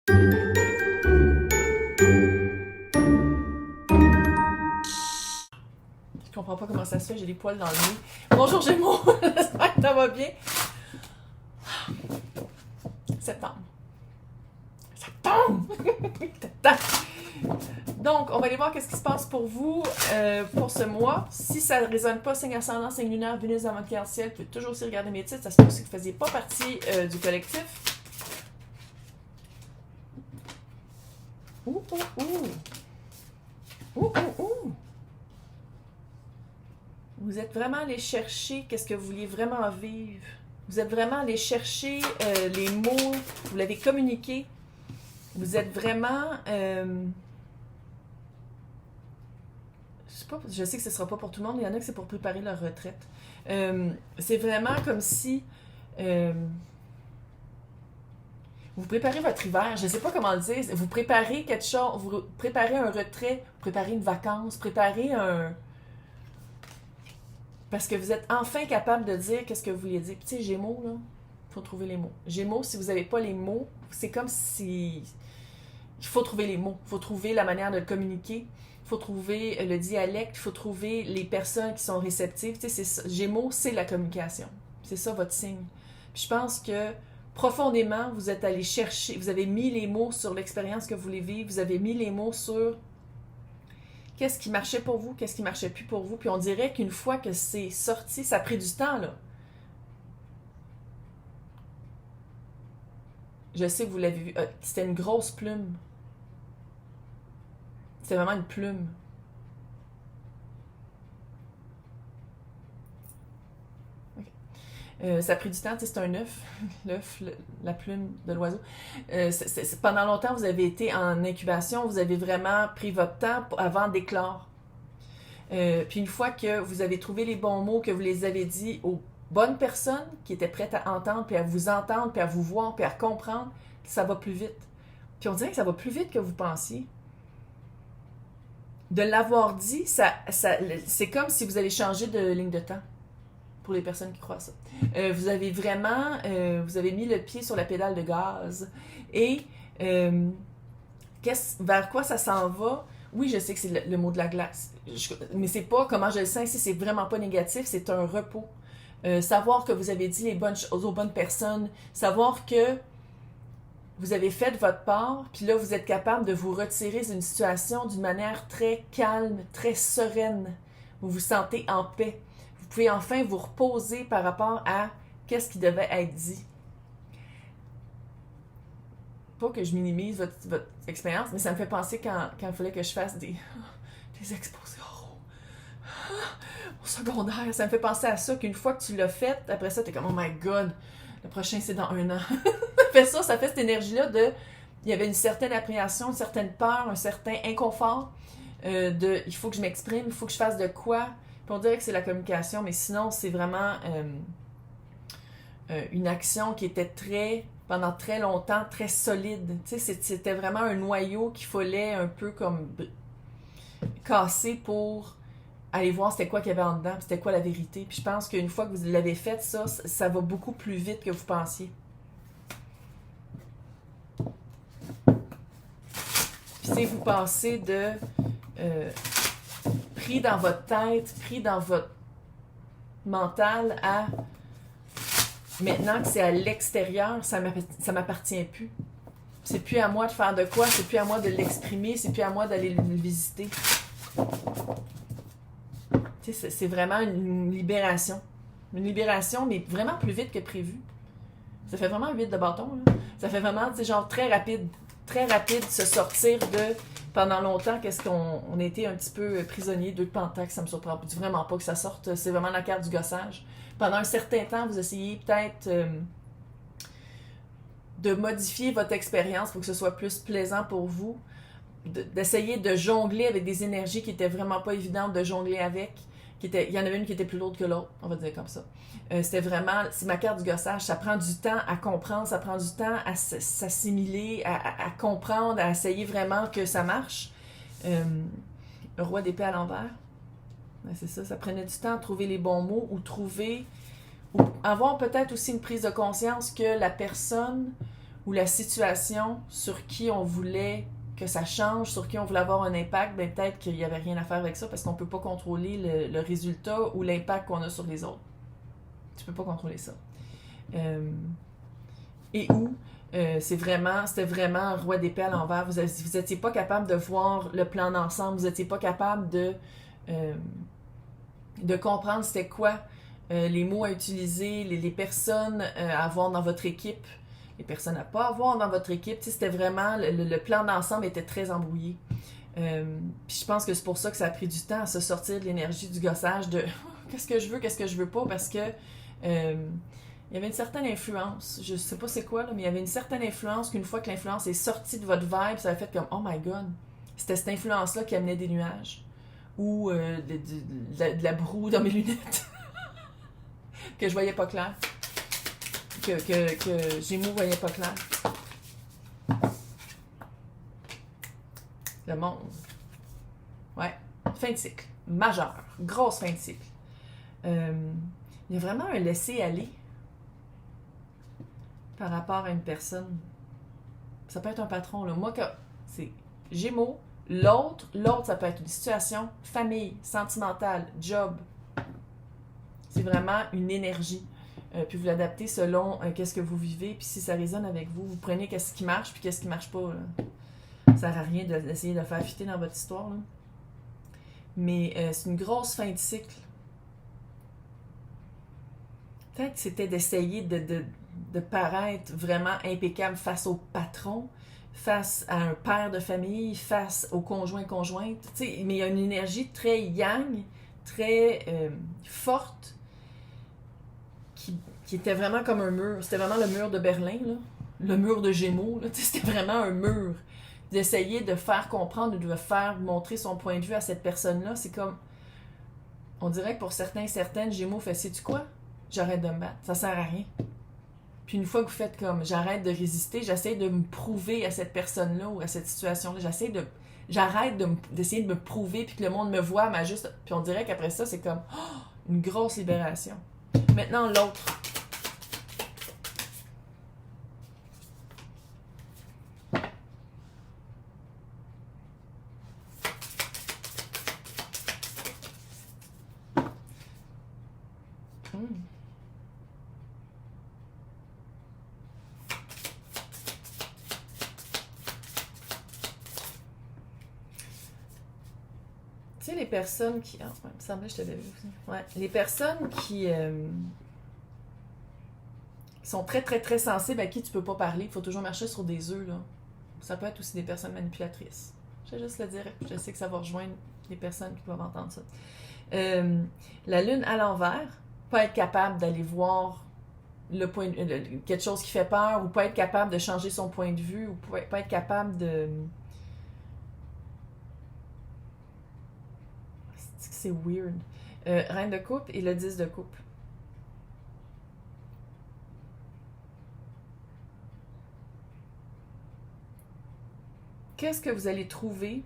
Je comprends pas comment ça se fait, j'ai des poils dans le nez. Bonjour Gémeaux, j'espère que ça va bien. Septembre. Septembre! Donc, on va aller voir qu'est-ce qui se passe pour vous pour ce mois. Si ça ne résonne pas, signe ascendant, signe lunaire, Vénus dans votre ciel, vous pouvez toujours aussi regarder mes titres. Ça se peut aussi que vous ne faisiez pas partie du collectif. Ouh, ouh, ouh. Ouh, ouh, ouh. Vous êtes vraiment allé chercher qu'est-ce que vous vouliez vraiment vivre. Vous êtes vraiment allé chercher les mots, vous l'avez communiqué. Vous êtes vraiment... je sais que ce ne sera pas pour tout le monde, il y en a que c'est pour préparer leur retraite. C'est vraiment comme si... vous préparez votre hiver, je ne sais pas comment le dire, vous préparez quelque chose, vous préparez un retrait, vous préparez une vacance, préparez un... Parce que vous êtes enfin capable de dire qu'est-ce que vous vouliez dire. Puis tu sais, Gémeaux, là, il faut trouver les mots. Gémeaux, si vous n'avez pas les mots, c'est comme si... Il faut trouver les mots, il faut trouver la manière de le communiquer, il faut trouver le dialecte, il faut trouver les personnes qui sont réceptives. Tu sais, Gémeaux, c'est la communication. C'est ça votre signe. Puis je pense que profondément, vous êtes allé chercher, vous avez mis les mots sur l'expérience que vous voulez vivre, vous avez mis les mots sur qu'est-ce qui marchait pour vous, qu'est-ce qui marchait plus pour vous. Puis on dirait qu'une fois que c'est sorti, ça a pris du temps, là. Je sais que vous l'avez vu. C'était une grosse plume. C'était vraiment une plume. Ça a pris du temps, c'est un œuf, l'œuf, la plume de l'oiseau. Pendant longtemps, vous avez été en incubation, vous avez vraiment pris votre temps avant d'éclore. Puis une fois que vous avez trouvé les bons mots, que vous les avez dit aux bonnes personnes qui étaient prêtes à entendre, puis à vous entendre, puis à vous voir, puis à comprendre, ça va plus vite. Puis on dirait que ça va plus vite que vous pensiez. De l'avoir dit, c'est comme si vous allez changer de ligne de temps. Pour les personnes qui croient ça. Vous avez vraiment, vous avez mis le pied sur la pédale de gaz. Et vers quoi ça s'en va? Oui, je sais que c'est le mot de la glace. Mais c'est pas comment je le sens ici, c'est vraiment pas négatif, c'est un repos. Savoir que vous avez dit les bonnes choses aux bonnes personnes, savoir que vous avez fait de votre part, puis là, vous êtes capable de vous retirer d'une situation d'une manière très calme, très sereine. Vous vous sentez en paix. Vous pouvez enfin vous reposer par rapport à qu'est-ce qui devait être dit. Pas que je minimise votre expérience, mais ça me fait penser quand il fallait que je fasse des exposés oraux. Au secondaire, ça me fait penser à ça, qu'une fois que tu l'as fait, après ça, t'es comme « Oh my God, le prochain, c'est dans 1 an. » ça fait cette énergie-là de... Il y avait une certaine appréhension, une certaine peur, un certain inconfort de « Il faut que je m'exprime, il faut que je fasse de quoi. » Puis on dirait que c'est la communication, mais sinon, c'est vraiment une action qui était pendant très longtemps, très solide. Tu sais, c'était vraiment un noyau qu'il fallait un peu comme casser pour aller voir c'était quoi qu'il y avait en dedans, puis c'était quoi la vérité. Puis je pense qu'une fois que vous l'avez fait, ça va beaucoup plus vite que vous pensiez. Puis si vous pensez de... pris dans votre tête, pris dans votre mental à maintenant que c'est à l'extérieur, ça m'appartient plus. C'est plus à moi de faire de quoi, c'est plus à moi de l'exprimer, c'est plus à moi d'aller le visiter. Tu sais, c'est vraiment une libération. Une libération, mais vraiment plus vite que prévu. Ça fait vraiment 8 de bâton, là. Ça fait vraiment, tu sais, genre très rapide se sortir de... Pendant longtemps, qu'est-ce qu'on était un petit peu prisonnier de Pentacle, ça me surprend vraiment pas que ça sorte. C'est vraiment la carte du gossage. Pendant un certain temps, vous essayez peut-être de modifier votre expérience pour que ce soit plus plaisant pour vous, d'essayer de jongler avec des énergies qui étaient vraiment pas évidentes de jongler avec. Il y en avait une qui était plus lourde que l'autre, on va dire comme ça. C'était vraiment, c'est ma carte du gossage, ça prend du temps à comprendre, ça prend du temps à s'assimiler, à comprendre, à essayer vraiment que ça marche. Le roi d'épée à l'envers, c'est ça, ça prenait du temps à trouver les bons mots ou avoir peut-être aussi une prise de conscience que la personne ou la situation sur qui on voulait que ça change, sur qui on voulait avoir un impact, ben peut-être qu'il n'y avait rien à faire avec ça parce qu'on ne peut pas contrôler le résultat ou l'impact qu'on a sur les autres. Tu peux pas contrôler ça. Et où c'était vraiment un roi d'épée à l'envers. Vous n'étiez pas capable de voir le plan d'ensemble, vous n'étiez pas capable de comprendre c'était quoi les mots à utiliser, les personnes à avoir dans votre équipe, les personnes à pas avoir dans votre équipe. C'était vraiment, le plan d'ensemble était très embrouillé. Puis je pense que c'est pour ça que ça a pris du temps à se sortir de l'énergie du gossage de qu'est-ce que je veux pas, parce que il y avait une certaine influence, je sais pas c'est quoi, là, mais il y avait une certaine influence qu'une fois que l'influence est sortie de votre vibe, ça a fait comme « Oh my God! » C'était cette influence-là qui amenait des nuages. Ou de la broue dans mes lunettes. Que je voyais pas clair. Que Gémeaux voyait pas clair. Le monde. Ouais. Fin de cycle. Majeur. Grosse fin de cycle. Il y a vraiment un laisser-aller par rapport à une personne. Ça peut être un patron, là. Moi, c'est Gémeaux. L'autre, ça peut être une situation, famille, sentimentale, job. C'est vraiment une énergie. Puis vous l'adaptez selon qu'est-ce que vous vivez. Puis si ça résonne avec vous, vous prenez qu'est-ce qui marche puis qu'est-ce qui marche pas. Là. Ça sert à rien d'essayer de faire fitter dans votre histoire. Là. Mais c'est une grosse fin de cycle. Peut-être que c'était d'essayer de paraître vraiment impeccable face au patron, face à un père de famille, face au conjoint-conjointe. Mais il y a une énergie très yang, très forte, qui était vraiment comme un mur. C'était vraiment le mur de Berlin, là. Le mur de Gémeaux. Là. C'était vraiment un mur. D'essayer de faire comprendre ou de faire montrer son point de vue à cette personne-là, c'est comme... On dirait que pour certains et certaines, Gémeaux fait « Sais-tu quoi? J'arrête de me battre. Ça sert à rien. » Puis une fois que vous faites comme « J'arrête de résister, j'essaie de me prouver à cette personne-là ou à cette situation-là. J'arrête d'essayer de me prouver puis que le monde me voit, m'ajuste. » Puis on dirait qu'après ça, c'est comme une grosse libération. Maintenant, l'autre. Tu sais, les personnes qui... Ah, ouais, il me semblait que je t'avais vu aussi. Ouais. Les personnes qui sont très, très, très sensibles à qui tu peux pas parler, il faut toujours marcher sur des œufs, là. Ça peut être aussi des personnes manipulatrices. Je vais juste le dire, je sais que ça va rejoindre les personnes qui doivent entendre ça. La lune à l'envers, pas être capable d'aller voir quelque chose qui fait peur, ou pas être capable de changer son point de vue, ou pas être capable de... C'est weird. Reine de coupe et le 10 de coupe. Qu'est-ce que vous allez trouver?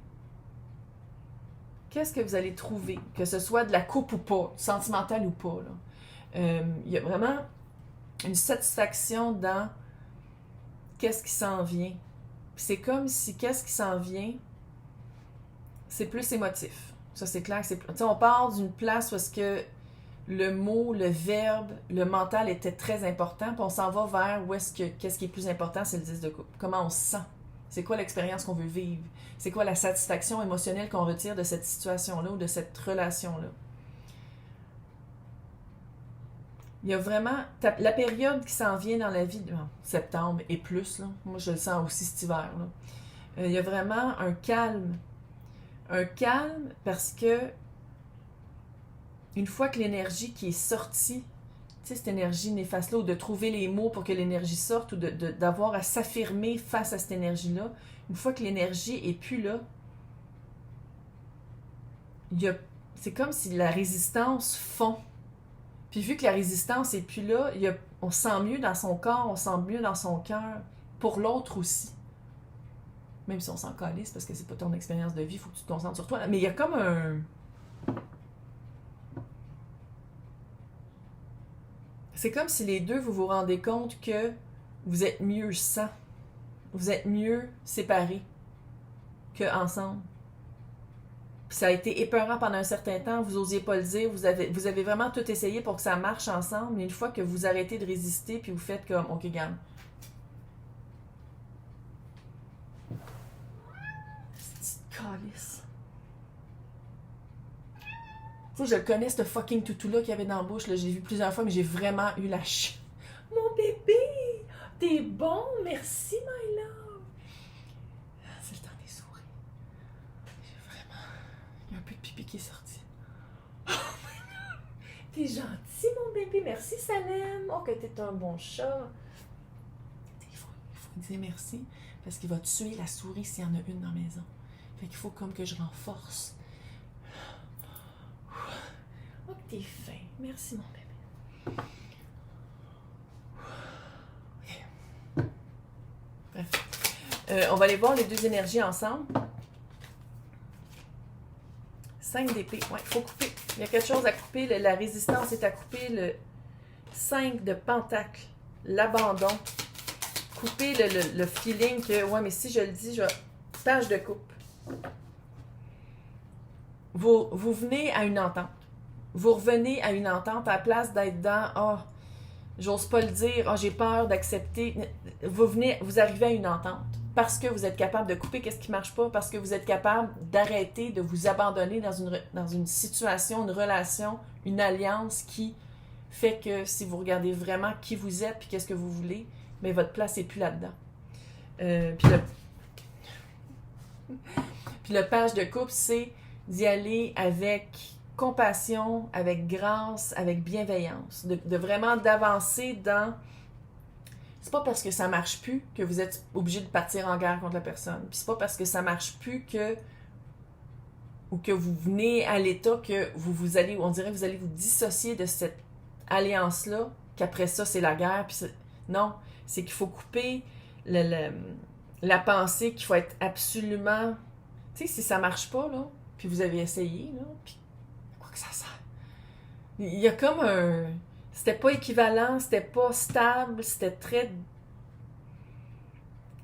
Qu'est-ce que vous allez trouver? Que ce soit de la coupe ou pas, sentimentale ou pas. Il y a vraiment une satisfaction dans qu'est-ce qui s'en vient. Puis c'est comme si qu'est-ce qui s'en vient, c'est plus émotif. Ça, c'est clair que c'est... Tu sais, on part d'une place où est-ce que le mot, le verbe, le mental était très important, puis on s'en va vers où est-ce que... Qu'est-ce qui est plus important, c'est le 10 de coupe. Comment on se sent? C'est quoi l'expérience qu'on veut vivre? C'est quoi la satisfaction émotionnelle qu'on retire de cette situation-là ou de cette relation-là? Il y a vraiment... La période qui s'en vient dans la vie, septembre et plus, là, moi je le sens aussi cet hiver, là. Il y a vraiment un calme. Un calme parce que une fois que l'énergie qui est sortie, tu sais, cette énergie néfaste-là, ou de trouver les mots pour que l'énergie sorte, ou d'avoir à s'affirmer face à cette énergie-là, une fois que l'énergie est plus là, c'est comme si la résistance fond. Puis vu que la résistance est plus là, on se sent mieux dans son corps, on se sent mieux dans son cœur, pour l'autre aussi. Même si on s'en calisse parce que c'est pas ton expérience de vie, il faut que tu te concentres sur toi. Mais il y a comme un... C'est comme si les deux, vous vous rendez compte que vous êtes mieux sans. vous êtes mieux séparés qu'ensemble. Puis ça a été épeurant pendant un certain temps, vous n'osiez pas le dire, vous avez vraiment tout essayé pour que ça marche ensemble, mais une fois que vous arrêtez de résister, puis vous faites comme, ok, gamme. Petite calice. Tu sais, je le connais, ce fucking toutou-là qu'il y avait dans la bouche, là, j'ai vu plusieurs fois, mais j'ai vraiment eu la chienne. Mon bébé! T'es bon, merci, my love! C'est le temps des souris. J'ai vraiment... Il y a un peu de pipi qui est sorti. Oh my god! T'es gentil, mon bébé, merci, Salem! Oh, que t'es un bon chat! Il faut dire merci, parce qu'il va tuer la souris s'il y en a une dans la maison. Fait qu'il faut comme que je renforce. Oh, que t'es fin. Merci, mon bébé. OK. Bref. On va aller voir les deux énergies ensemble. 5 d'épée. Ouais, il faut couper. Il y a quelque chose à couper. La résistance est à couper. Le 5 de pentacle. L'abandon. Couper le feeling que, ouais, mais si je le dis, je vais... Page de coupe. Vous venez à une entente. Vous revenez à une entente à la place d'être dans « Ah, oh, j'ose pas le dire, ah, oh, j'ai peur d'accepter. » Vous arrivez à une entente parce que vous êtes capable de couper qu'est-ce qui marche pas, parce que vous êtes capable d'arrêter de vous abandonner dans une situation, une relation, une alliance qui fait que si vous regardez vraiment qui vous êtes et qu'est-ce que vous voulez, mais votre place n'est plus là-dedans. Puis le page de coupe, c'est d'y aller avec compassion, avec grâce, avec bienveillance. De vraiment d'avancer dans... C'est pas parce que ça marche plus que vous êtes obligé de partir en guerre contre la personne. Puis c'est pas parce que ça marche plus que... ou que vous venez à l'état que vous allez... On dirait que vous allez vous dissocier de cette alliance-là, qu'après ça, c'est la guerre. Puis non, c'est qu'il faut couper la pensée qu'il faut être absolument... Tu sais, si ça marche pas, là, puis vous avez essayé, là, puis quoi que ça sert. Il y a comme un... C'était pas équivalent, c'était pas stable, c'était très...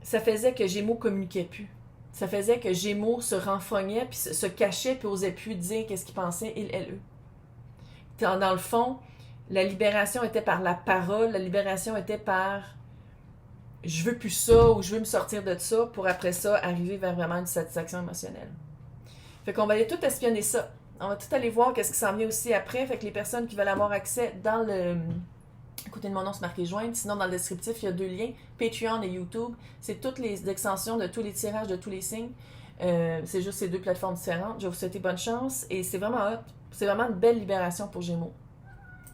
Ça faisait que Gémeaux communiquait plus. Ça faisait que Gémeaux se renfrognait, puis se cachait, puis osait plus dire qu'est-ce qu'il pensait, il, elle, eux. Dans le fond, la libération était par la parole, la libération était par... Je veux plus ça, ou je veux me sortir de ça, pour après ça, arriver vers vraiment une satisfaction émotionnelle. Fait qu'on va aller tout espionner ça. On va tout aller voir qu'est-ce qui s'en vient aussi après. Fait que les personnes qui veulent avoir accès dans le... À côté de mon nom, c'est marqué joindre. Sinon, dans le descriptif, il y a 2 liens. Patreon et YouTube. C'est toutes les extensions de tous les tirages de tous les signes. C'est juste ces 2 plateformes différentes. Je vais vous souhaiter bonne chance. Et c'est vraiment hot. C'est vraiment une belle libération pour Gémeaux.